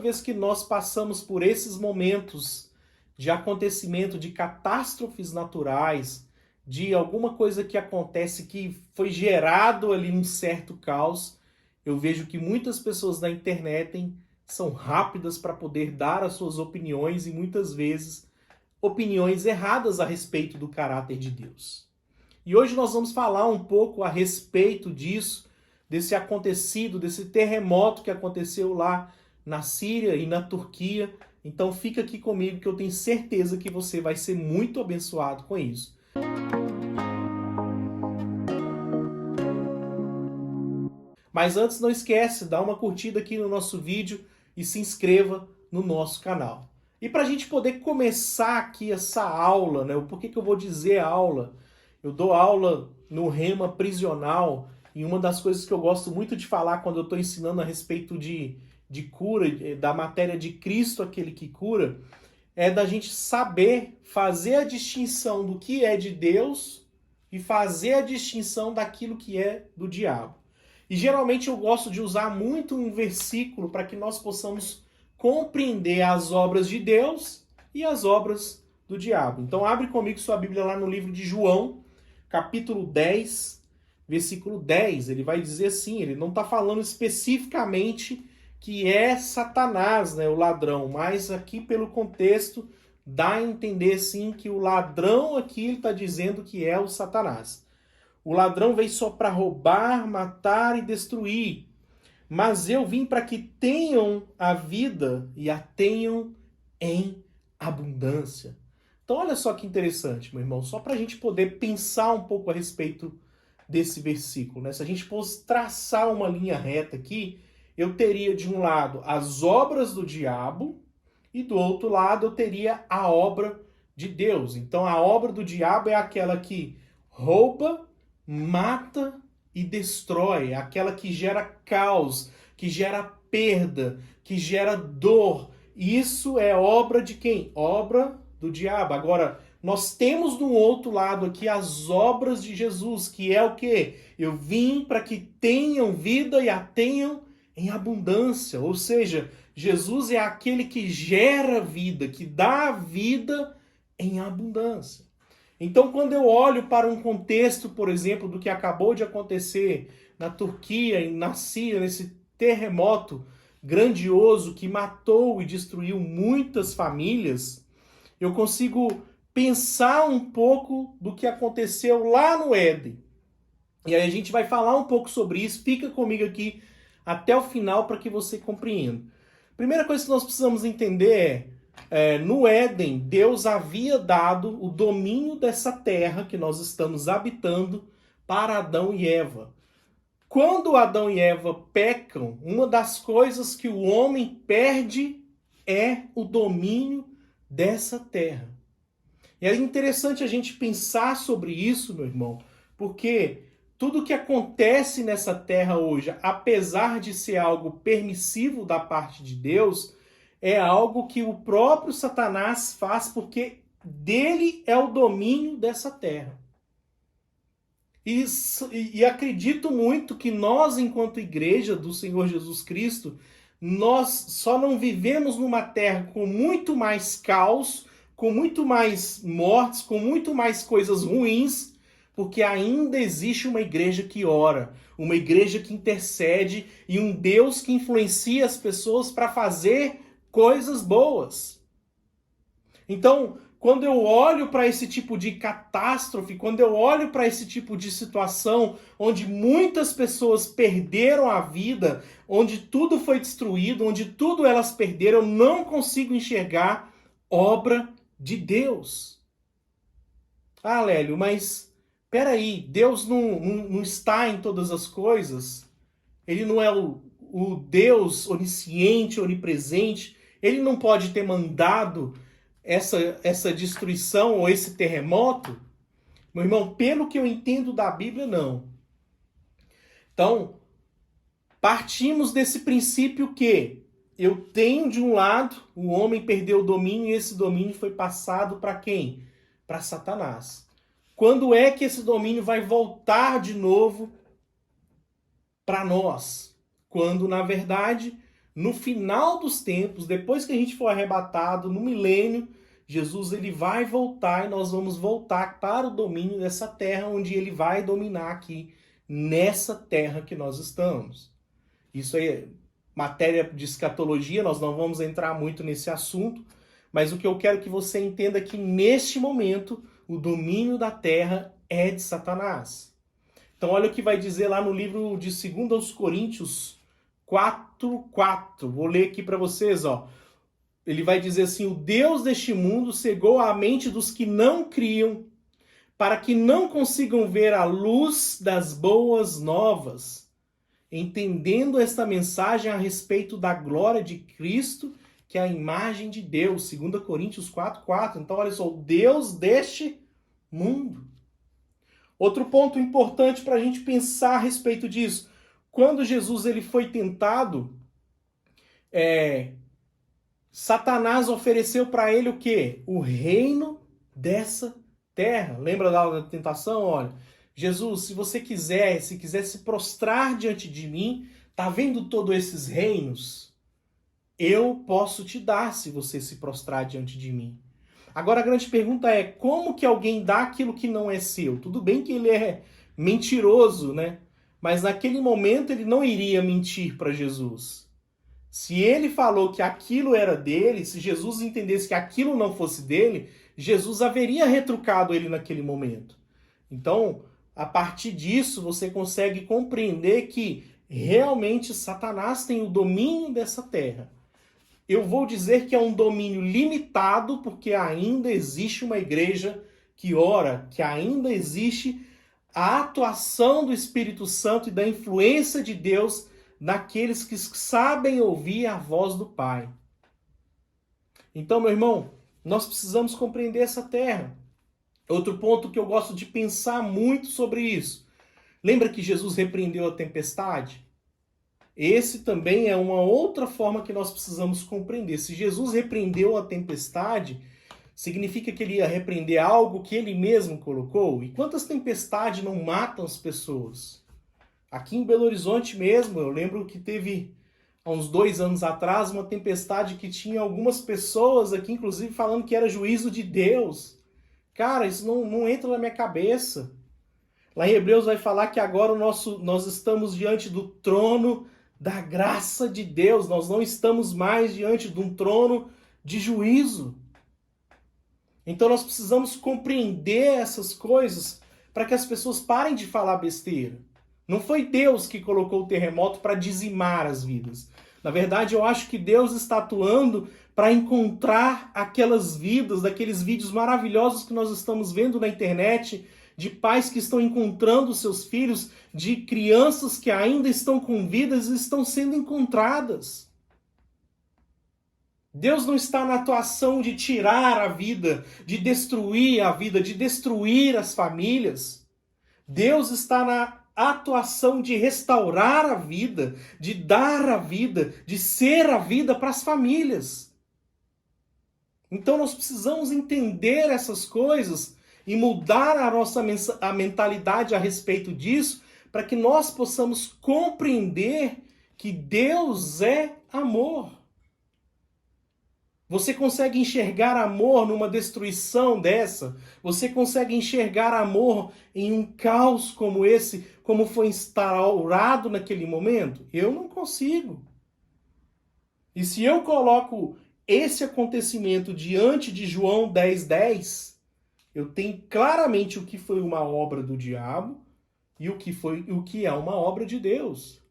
vez que nós passamos por esses momentos de acontecimento, de catástrofes naturais, de alguma coisa que acontece que foi gerado ali um certo caos, eu vejo que muitas pessoas na internet são rápidas para poder dar as suas opiniões e muitas vezes opiniões erradas a respeito do caráter de Deus. E hoje nós vamos falar um pouco a respeito disso, desse acontecido, desse terremoto que aconteceu lá na Síria e na Turquia. Então fica aqui comigo que eu tenho certeza que você vai ser muito abençoado com isso. Mas antes, não esquece, dá uma curtida aqui no nosso vídeo e se inscreva no nosso canal. E para a gente poder começar aqui essa aula, né? Por que eu vou dizer aula? Eu dou aula no Rema Prisional e uma das coisas que eu gosto muito de falar quando eu estou ensinando a respeito de cura, da matéria de Cristo, aquele que cura, é da gente saber fazer a distinção do que é de Deus e fazer a distinção daquilo que é do diabo. E geralmente eu gosto de usar muito um versículo para que nós possamos compreender as obras de Deus e as obras do diabo. Então abre comigo sua Bíblia lá no livro de João, capítulo 10, versículo 10. Ele vai dizer assim, ele não está falando especificamente que é Satanás, né, o ladrão, mas aqui pelo contexto dá a entender sim que o ladrão aqui ele está dizendo que é o Satanás. O ladrão veio só para roubar, matar e destruir. Mas eu vim para que tenham a vida e a tenham em abundância. Então olha só que interessante, meu irmão. Só para a gente poder pensar um pouco a respeito desse versículo, né? Se a gente fosse traçar uma linha reta aqui, eu teria de um lado as obras do diabo e do outro lado eu teria a obra de Deus. Então a obra do diabo é aquela que rouba, mata e destrói, aquela que gera caos, que gera perda, que gera dor. Isso é obra de quem? Obra do diabo. Agora, nós temos do outro lado aqui as obras de Jesus, que é o quê? Eu vim para que tenham vida e a tenham em abundância. Ou seja, Jesus é aquele que gera vida, que dá vida em abundância. Então, quando eu olho para um contexto, por exemplo, do que acabou de acontecer na Turquia e na Síria, nesse terremoto grandioso que matou e destruiu muitas famílias, eu consigo pensar um pouco do que aconteceu lá no Éden. E aí a gente vai falar um pouco sobre isso. Fica comigo aqui até o final para que você compreenda. Primeira coisa que nós precisamos entender no Éden, Deus havia dado o domínio dessa terra que nós estamos habitando para Adão e Eva. Quando Adão e Eva pecam, uma das coisas que o homem perde é o domínio dessa terra. E é interessante a gente pensar sobre isso, meu irmão, porque tudo que acontece nessa terra hoje, apesar de ser algo permissivo da parte de Deus, é algo que o próprio Satanás faz porque dele é o domínio dessa terra. E acredito muito que nós, enquanto igreja do Senhor Jesus Cristo, nós só não vivemos numa terra com muito mais caos, com muito mais mortes, com muito mais coisas ruins, porque ainda existe uma igreja que ora, uma igreja que intercede e um Deus que influencia as pessoas para fazer coisas boas. Então, quando eu olho para esse tipo de catástrofe, quando eu olho para esse tipo de situação onde muitas pessoas perderam a vida, onde tudo foi destruído, onde tudo elas perderam, eu não consigo enxergar obra de Deus. Ah, Lélio, mas peraí, Deus não está em todas as coisas? Ele não é o Deus onisciente, onipresente? Ele não pode ter mandado essa destruição ou esse terremoto? Meu irmão, pelo que eu entendo da Bíblia, não. Então, partimos desse princípio que eu tenho de um lado, o homem perdeu o domínio e esse domínio foi passado para quem? Para Satanás. Quando é que esse domínio vai voltar de novo para nós? Quando, na verdade, No final dos tempos, depois que a gente for arrebatado, no milênio, Jesus ele vai voltar e nós vamos voltar para o domínio dessa terra, onde ele vai dominar aqui, nessa terra que nós estamos. Isso é matéria de escatologia, nós não vamos entrar muito nesse assunto, mas o que eu quero que você entenda é que neste momento o domínio da terra é de Satanás. Então olha o que vai dizer lá no livro de 2 Coríntios 4:4. Vou ler aqui para vocês, ó. Ele vai dizer assim: o Deus deste mundo cegou a mente dos que não criam, para que não consigam ver a luz das boas novas, entendendo esta mensagem a respeito da glória de Cristo, que é a imagem de Deus. 2 Coríntios 4:4. Então, olha só, o Deus deste mundo. Outro ponto importante para a gente pensar a respeito disso. Quando Jesus ele foi tentado, Satanás ofereceu para ele o quê? O reino dessa terra. Lembra da tentação? Olha, Jesus, se você quiser, se quiser se prostrar diante de mim, tá vendo todos esses reinos? Eu posso te dar se você se prostrar diante de mim. Agora a grande pergunta é, como que alguém dá aquilo que não é seu? Tudo bem que ele é mentiroso, né? Mas naquele momento ele não iria mentir para Jesus. Se ele falou que aquilo era dele, se Jesus entendesse que aquilo não fosse dele, Jesus haveria retrucado ele naquele momento. Então, a partir disso, você consegue compreender que realmente Satanás tem o domínio dessa terra. Eu vou dizer que é um domínio limitado, porque ainda existe uma igreja que ora, que ainda existe a atuação do Espírito Santo e da influência de Deus naqueles que sabem ouvir a voz do Pai. Então, meu irmão, nós precisamos compreender essa terra. Outro ponto que eu gosto de pensar muito sobre isso. Lembra que Jesus repreendeu a tempestade? Esse também é uma outra forma que nós precisamos compreender. Se Jesus repreendeu a tempestade, significa que ele ia repreender algo que ele mesmo colocou? E quantas tempestades não matam as pessoas? Aqui em Belo Horizonte mesmo, eu lembro que teve, há uns 2 anos atrás, uma tempestade que tinha algumas pessoas aqui, inclusive, falando que era juízo de Deus. Cara, isso não entra na minha cabeça. Lá em Hebreus vai falar que agora nós estamos diante do trono da graça de Deus. Nós não estamos mais diante de um trono de juízo. Então nós precisamos compreender essas coisas para que as pessoas parem de falar besteira. Não foi Deus que colocou o terremoto para dizimar as vidas. Na verdade, eu acho que Deus está atuando para encontrar aquelas vidas, daqueles vídeos maravilhosos que nós estamos vendo na internet, de pais que estão encontrando seus filhos, de crianças que ainda estão com vidas e estão sendo encontradas. Deus não está na atuação de tirar a vida, de destruir a vida, de destruir as famílias. Deus está na atuação de restaurar a vida, de dar a vida, de ser a vida para as famílias. Então nós precisamos entender essas coisas e mudar a mentalidade a respeito disso, para que nós possamos compreender que Deus é amor. Você consegue enxergar amor numa destruição dessa? Você consegue enxergar amor em um caos como esse, como foi instaurado naquele momento? Eu não consigo. E se eu coloco esse acontecimento diante de João 10:10, eu tenho claramente o que foi uma obra do diabo e o que é uma obra de Deus.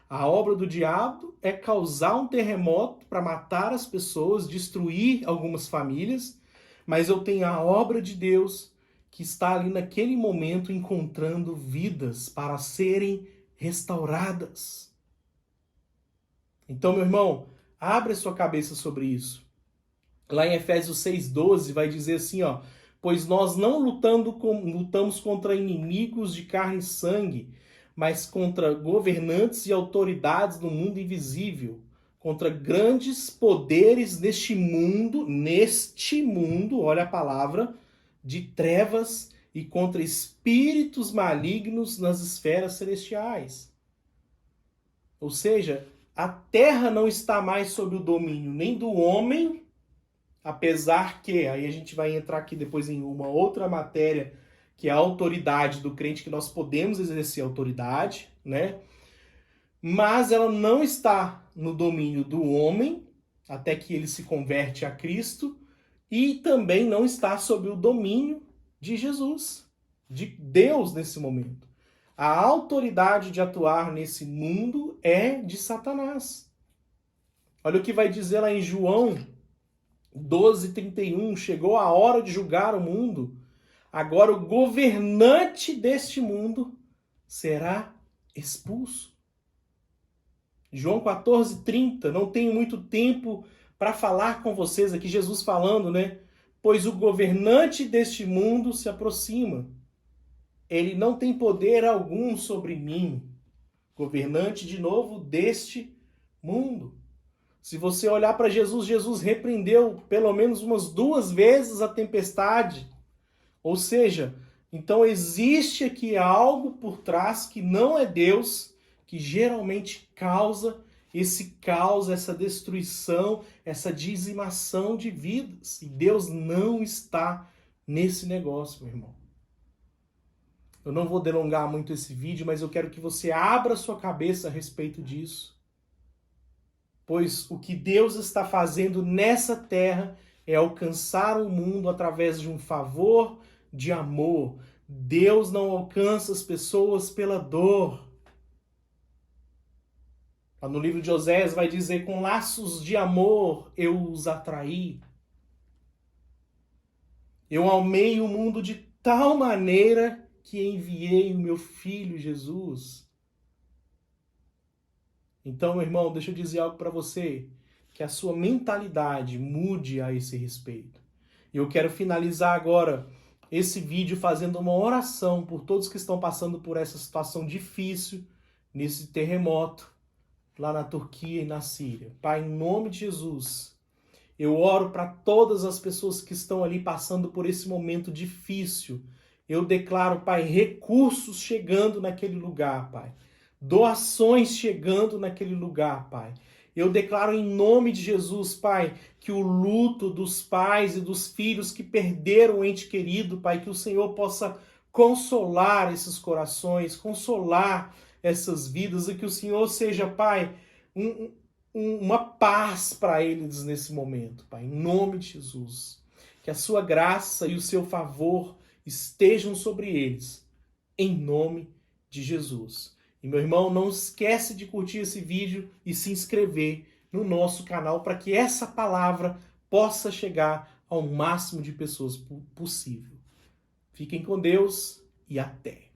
A obra do diabo é causar um terremoto para matar as pessoas, destruir algumas famílias, mas eu tenho a obra de Deus que está ali naquele momento encontrando vidas para serem restauradas. Então, meu irmão, abre a sua cabeça sobre isso. Lá em Efésios 6:12 vai dizer assim, ó: pois nós não lutamos contra inimigos de carne e sangue, mas contra governantes e autoridades do mundo invisível, contra grandes poderes neste mundo, olha a palavra, de trevas, e contra espíritos malignos nas esferas celestiais. Ou seja, a terra não está mais sob o domínio nem do homem, apesar que, aí a gente vai entrar aqui depois em uma outra matéria, que é a autoridade do crente, que nós podemos exercer autoridade, né? Mas ela não está no domínio do homem, até que ele se converte a Cristo, e também não está sob o domínio de Jesus, de Deus nesse momento. A autoridade de atuar nesse mundo é de Satanás. Olha o que vai dizer lá em João 12:31, chegou a hora de julgar o mundo. Agora o governante deste mundo será expulso. João 14:30, não tenho muito tempo para falar com vocês aqui, Jesus falando, né? Pois o governante deste mundo se aproxima. Ele não tem poder algum sobre mim. Governante, de novo, deste mundo. Se você olhar para Jesus, Jesus repreendeu pelo menos umas 2 vezes a tempestade. Ou seja, então existe aqui algo por trás que não é Deus, que geralmente causa esse caos, essa destruição, essa dizimação de vidas. E Deus não está nesse negócio, meu irmão. Eu não vou delongar muito esse vídeo, mas eu quero que você abra sua cabeça a respeito disso. Pois o que Deus está fazendo nessa terra é alcançar o mundo através de um favor de amor. Deus não alcança as pessoas pela dor. Lá no livro de Oséias vai dizer, com laços de amor eu os atraí. Eu amei o mundo de tal maneira que enviei o meu filho Jesus. Então, meu irmão, deixa eu dizer algo para você, que a sua mentalidade mude a esse respeito. E eu quero finalizar agora esse vídeo fazendo uma oração por todos que estão passando por essa situação difícil, nesse terremoto, lá na Turquia e na Síria. Pai, em nome de Jesus, eu oro para todas as pessoas que estão ali passando por esse momento difícil. Eu declaro, Pai, recursos chegando naquele lugar, Pai. Doações chegando naquele lugar, Pai. Eu declaro em nome de Jesus, Pai, que o luto dos pais e dos filhos que perderam o ente querido, Pai, que o Senhor possa consolar esses corações, consolar essas vidas, e que o Senhor seja, Pai, uma paz para eles nesse momento, Pai, em nome de Jesus. Que a sua graça e o seu favor estejam sobre eles, em nome de Jesus. E, meu irmão, não esquece de curtir esse vídeo e se inscrever no nosso canal para que essa palavra possa chegar ao máximo de pessoas possível. Fiquem com Deus e até!